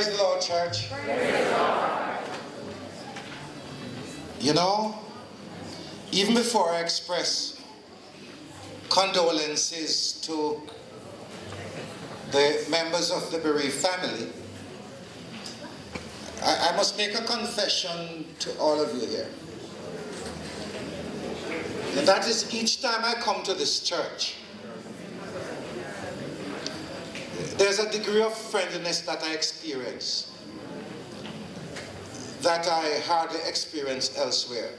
Praise the Lord, church. Praise the Lord. You know, even before I express condolences to the members of the bereaved family, I must make a confession to all of you here. And that is, each time I come to this church, there's a degree of friendliness that I experience that I hardly experience elsewhere.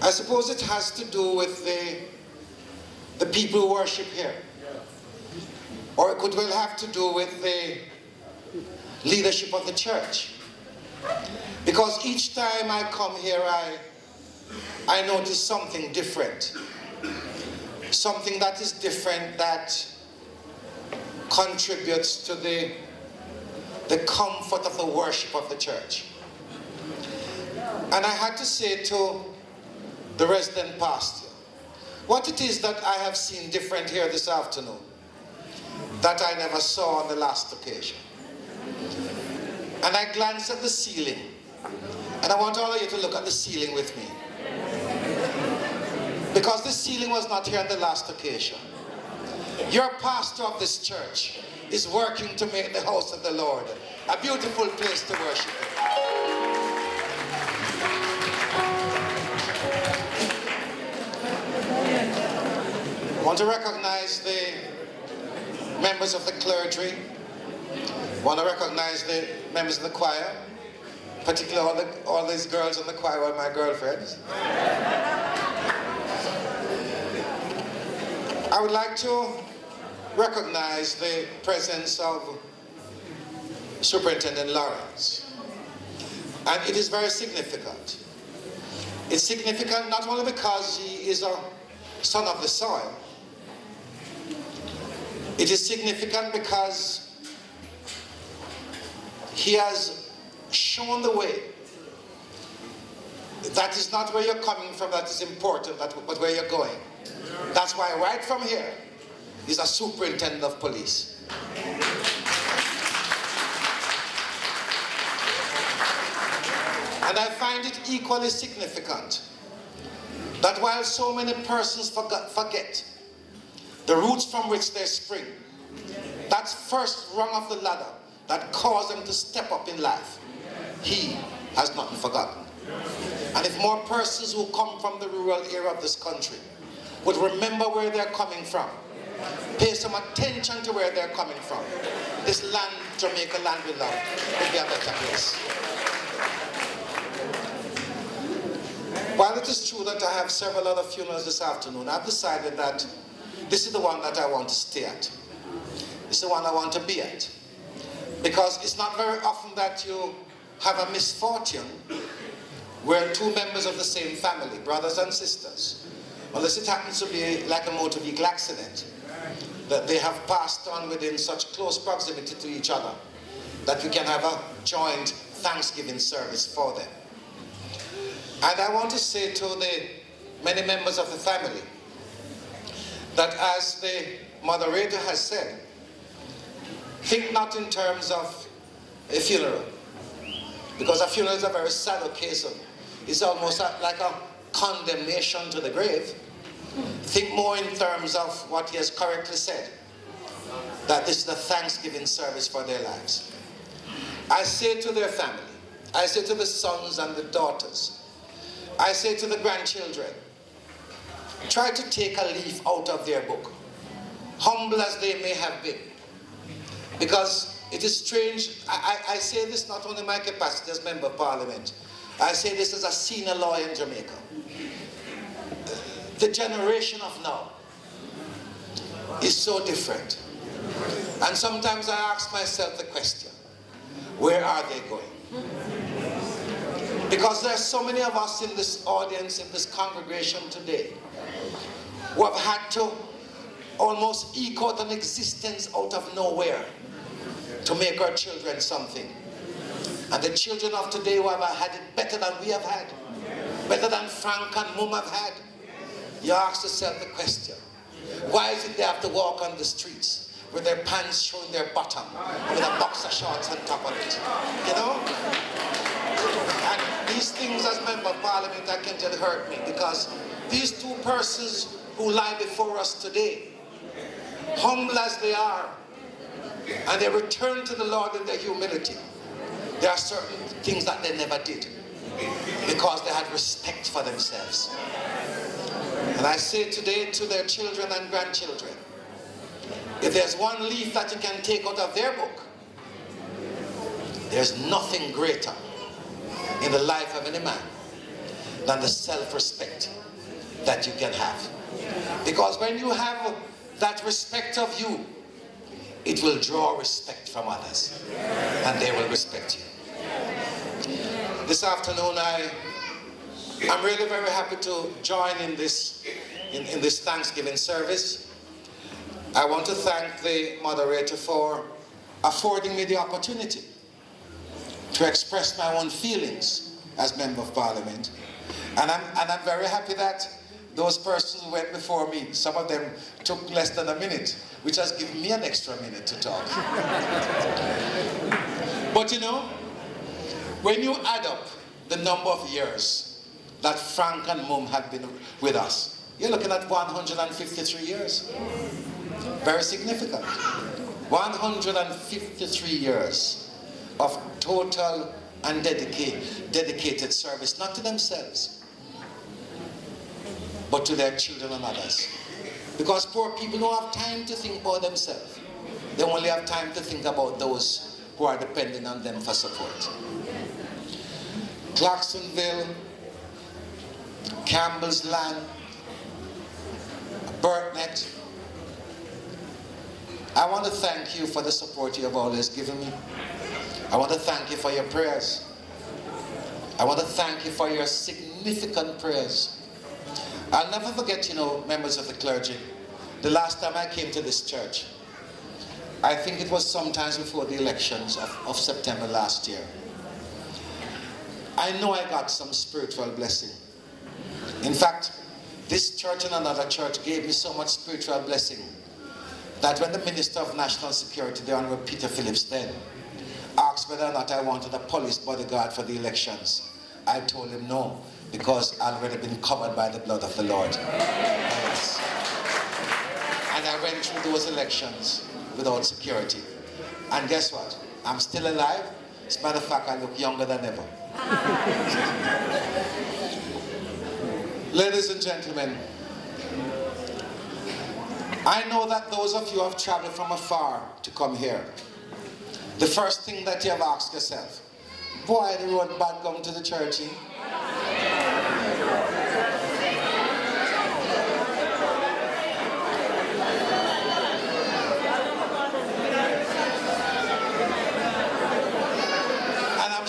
I suppose it has to do with the people who worship here. Or it could well have to do with the leadership of the church. Because each time I come here, I notice something different. Something that is different that contributes to the comfort of the worship of the church. And I had to say to the resident pastor, what it is that I have seen different here this afternoon that I never saw on the last occasion. And I glanced at the ceiling, and I want all of you to look at the ceiling with me. Because the ceiling was not here on the last occasion. Your pastor of this church is working to make the house of the Lord a beautiful place to worship Him. I want to recognize the members of the clergy. I want to recognize the members of the choir, particularly all these girls in the choir are my girlfriends. I would like to recognize the presence of Superintendent Lawrence. And it is very significant. It's significant not only because he is a son of the soil. It is significant because he has shown the way. That is not where you're coming from that is important, but where you're going. That's why right from here, he's a superintendent of police. And I find it equally significant that while so many persons forget the roots from which they spring, that first rung of the ladder that caused them to step up in life, he has not forgotten. And if more persons who come from the rural area of this country would remember where they're coming from, pay some attention to where they're coming from, this land, Jamaica land we love, will be a better place. While it is true that I have several other funerals this afternoon, I've decided that this is the one that I want to stay at. This is the one I want to be at. Because it's not very often that you have a misfortune where two members of the same family, brothers and sisters, unless it happens to be like a motor vehicle accident, that they have passed on within such close proximity to each other that we can have a joint Thanksgiving service for them. And I want to say to the many members of the family that, as the moderator has said, think not in terms of a funeral, because a funeral is a very sad occasion. It's almost like a condemnation to the grave. Think more in terms of what he has correctly said, that this is the Thanksgiving service for their lives. I say to their family, I say to the sons and the daughters, I say to the grandchildren, try to take a leaf out of their book, humble as they may have been. Because it is strange, I say this not only in my capacity as Member of Parliament, I say this as a senior lawyer in Jamaica. The generation of now is so different. And sometimes I ask myself the question, where are they going? Because there are so many of us in this audience, in this congregation today, who have had to almost eke out an existence out of nowhere to make our children something. And the children of today who have had it better than we have had, better than Frank and Mum have had. You ask yourself the question, why is it they have to walk on the streets with their pants showing their bottom, with a boxer shorts on top of it. You know? And these things, as member of parliament, I can tell, hurt me, because these two persons who lie before us today, humble as they are, and they return to the Lord in their humility, there are certain things that they never did because they had respect for themselves. And I say today to their children and grandchildren, if there's one leaf that you can take out of their book, there's nothing greater in the life of any man than the self-respect that you can have. Because when you have that respect of you, it will draw respect from others, and they will respect you. This afternoon, I'm really very happy to join in this Thanksgiving service. I want to thank the moderator for affording me the opportunity to express my own feelings as Member of Parliament. And I'm very happy that those persons who went before me, some of them took less than a minute, which has given me an extra minute to talk. But you know, when you add up the number of years that Frank and Mum have been with us, you're looking at 153 years. Very significant. 153 years of total and dedicated service, not to themselves, but to their children and others. Because poor people don't have time to think about themselves. They only have time to think about those who are depending on them for support. Clarksonville, Campbell's Land, Burtnet, I want to thank you for the support you have always given me. I want to thank you for your prayers. I want to thank you for your significant prayers. I'll never forget, you know, members of the clergy, the last time I came to this church, I think it was sometimes before the elections of September last year. I know I got some spiritual blessing. In fact, this church and another church gave me so much spiritual blessing that when the Minister of National Security, the Honorable Peter Phillips then, asked whether or not I wanted a police bodyguard for the elections, I told him no, because I'd already been covered by the blood of the Lord. Yes. And I went through those elections without security. And guess what? I'm still alive. As a matter of fact, I look younger than ever. Ladies and gentlemen, I know that those of you who have traveled from afar to come here, the first thing that you have asked yourself, boy, the road bad come to the church, eh? And I'm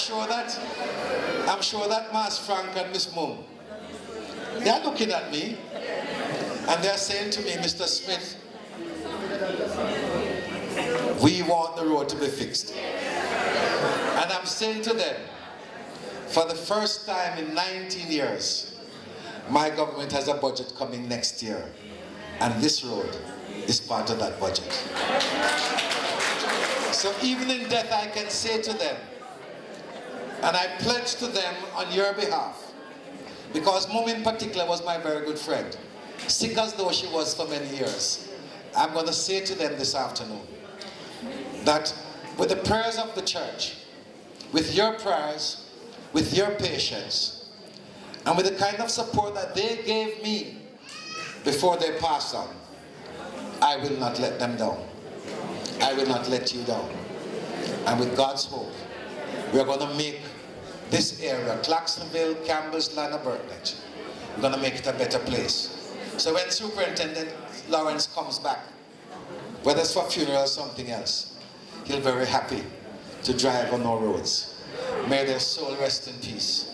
sure that Mas Frank and Miss Mum, they're looking at me and they're saying to me, Mr. Smith, we want the road to be fixed. And I'm saying to them, for the first time in 19 years, my government has a budget coming next year, and this road is part of that budget. So even in death, I can say to them, and I pledge to them on your behalf, because Mum in particular was my very good friend, sick as though she was for many years. I'm going to say to them this afternoon that with the prayers of the church, with your prayers, with your patience, and with the kind of support that they gave me before they passed on, I will not let them down. I will not let you down. And with God's hope, we're going to make this area, Clarksonville, Campbell's Land, and Burtnet, we're going to make it a better place. So when Superintendent Lawrence comes back, whether it's for funeral or something else, he'll be very happy to drive on our roads. May their soul rest in peace,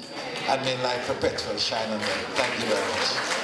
and may light perpetual shine on them. Thank you very much.